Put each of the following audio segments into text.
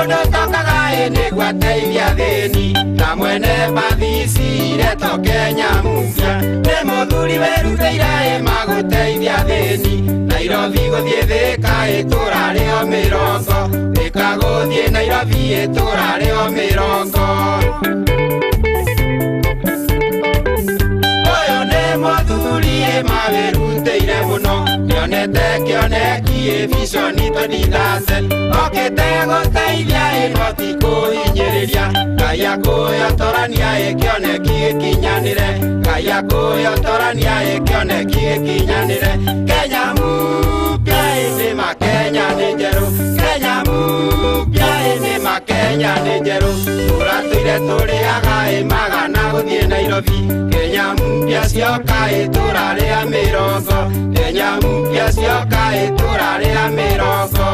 Mundo tokaga ni gwateithia thini na mwene bathisi reto Kenya mpya ni muthuri werutĩire maguteithia thini Nairobi guthie Thika itura rĩo mĩrongo Thika guthie Nairobi itura rĩo mĩrongo Oyo ni muthuri mawerutĩire muno Nionete kĩoneki vision tondithate okĩte gũteithia ĩnoti kũhinyĩrĩria Ngai akũyotorania kĩoneki gĩkinyanĩre Ngai akũyotorania kĩoneki gĩkinyanĩre Kenya mpya nĩ makenya nĩ njerũ Kenya mpya nĩ makenya nĩ njerũ Tũratũire tũrĩaga magana gũthiĩ Nairobi Kenya mpya cioka itura rĩa mĩrongo Kenya mpya cioka itura rĩa mĩrongo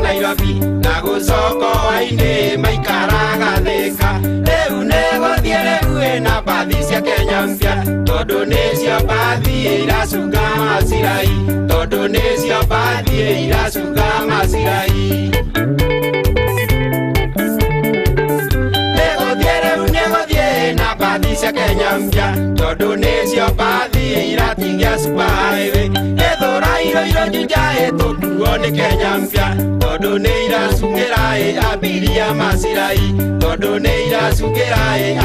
Nairobi maikaraga Thika rĩu nĩgũthiĩ rĩu na bathi cia Kenya mpya tondũ nĩcio bathi iracunga macirai tondũ nĩcio bathi iracunga macirai nĩgũthiĩ na bathi cia Kenya mpya tondũ nĩcio bathi iratingia superhighway ithũrairo njunja ĩtũkuo nĩ Kenya mpya tondũ nĩ iracungĩra abiria macirai tondũ nĩ iracungĩra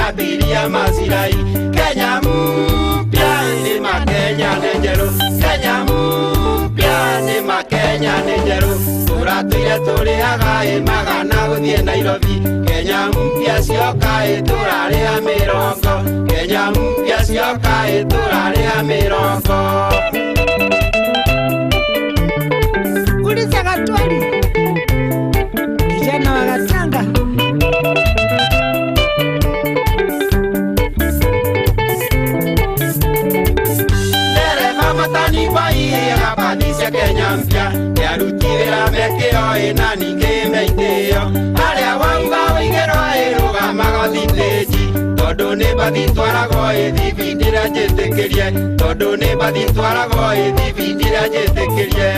abiria macirai Kenya mpya nĩ makenya nĩ njerũ Kenya mpya nĩ makenya nĩ njerũ Tũratũire tũrĩaga magana gũthiĩ Nairobi Kenya mpya cioka itura rĩa mĩrongo Kenya mpya cioka itura rĩa mĩrongo Uliza Gatwali kijana wa Gatanga Dereva matani bai bathi cia Kenya mpya yarutĩra mekĩro na ningĩ meitĩo harĩa wauga ũigĩrwo ĩrũgamaga thitĩnji tondũ nĩ bathi twaragwo thibindĩra njĩtĩkĩrie tondũ nĩ bathi twaragwo thibindĩra njĩtĩkĩrie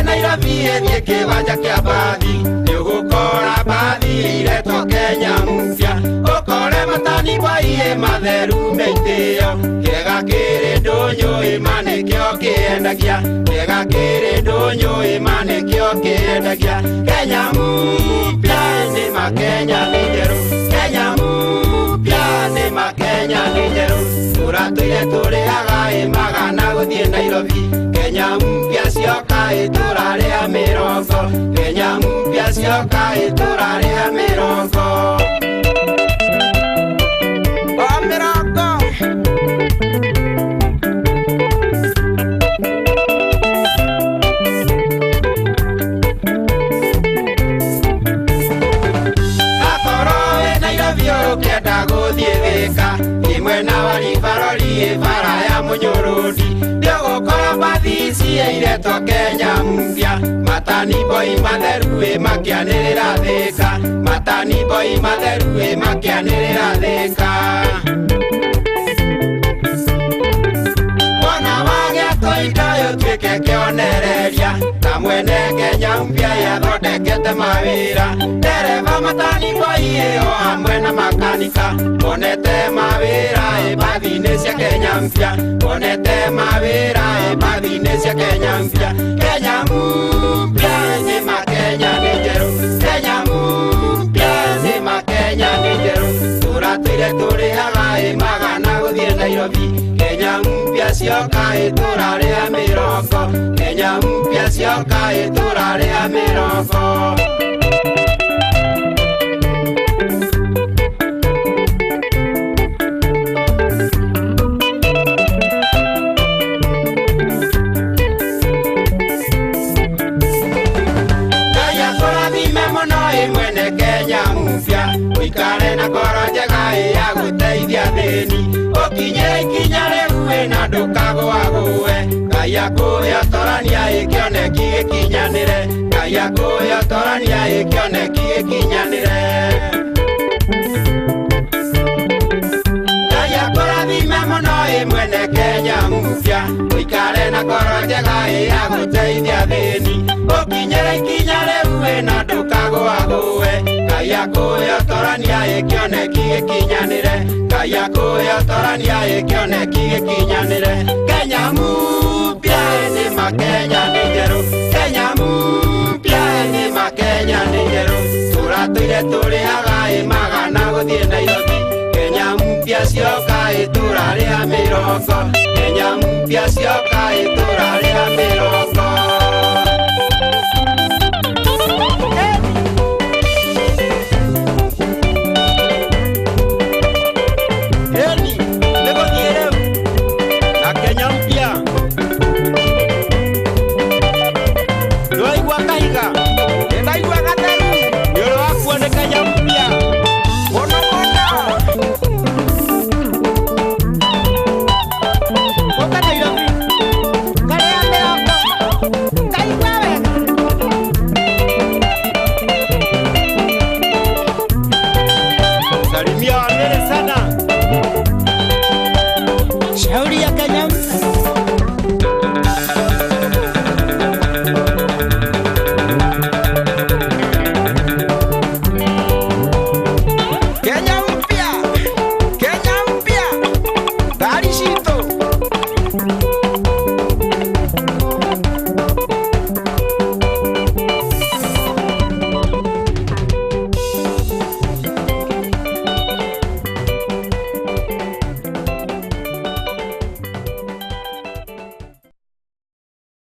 Nairobi ĩthiĩ kĩwanja kĩa bathi nĩũgũkora bathi iretwo Kenya mpya ũkore matani bai matheru meitĩo kĩega kĩrĩ ndũnyũ nĩkĩo kĩendagia kĩega kĩrĩ ndũnyũ nĩkĩo kĩendagia Kenya mpya nĩ makenya nĩ njerũ Kenya mpya nĩ makenya nĩ njerũ Tũratũire tũrĩaga magana gũthiĩ Nairobi Kenya mpya cioka itura rĩa mĩrongo Kenya mpya cioka itura rĩa mĩrongo Ũkĩenda gũthiĩ Thika imwena wa Ribarori bara ya Mũnyũrũndi ndĩgũkora bathi ici iretwo Kenya mpya matani boy matheru makĩanĩrĩra Thika matani boy matheru makĩanĩrĩra Thika Wona wagĩa tũindo ũtuĩke kĩonereria ta mwene Kenya mpya yathondekete mawĩra Dereva matani boy o hamwe na makanika monete mawĩra bathi-inĩ cia Kenya mpya monete mawĩra bathi-inĩ cia Kenya mpya Kenya mpya nĩ makenya nĩ njerũ Kenya mpya nĩ makenya nĩ njerũ Tũratũire tũrĩaga magana gũthiĩ Nairobi Kenya mpya cioka itura rĩa mĩrongo Kenya mpya cioka itura rĩa mĩrongo Uikare na ngoro njega ya gũteithia thĩni ũkinye ikinya rĩu na ndũkagũagũe Ngai akuhe ũtorania kĩoneki gĩkinyanĩre, Ngai akuhe ũtorania kĩoneki gĩkinyanĩre. Ngai akũrathime mũno mwene Kenya mpya, ũikare na ngoro njega ya gũteithia thĩni, ũkinyĩre ikinya rĩu na ndũkagũagũe. Ngai akuhe ũtorania kĩoneki gĩkinyanĩre, Ngai akuhe ũtorania kĩoneki gĩkinyanĩre. Kenya mpya nĩ Kenya nĩ njerũ, Kenya mpya nĩ Kenya nĩ njerũ, tũratũire tũrĩhaga magana gũthiĩ Nairobi. Kenya mpya cioka tũrarĩha mĩrongo, Kenya mpya cioka tũrarĩha mĩrongo.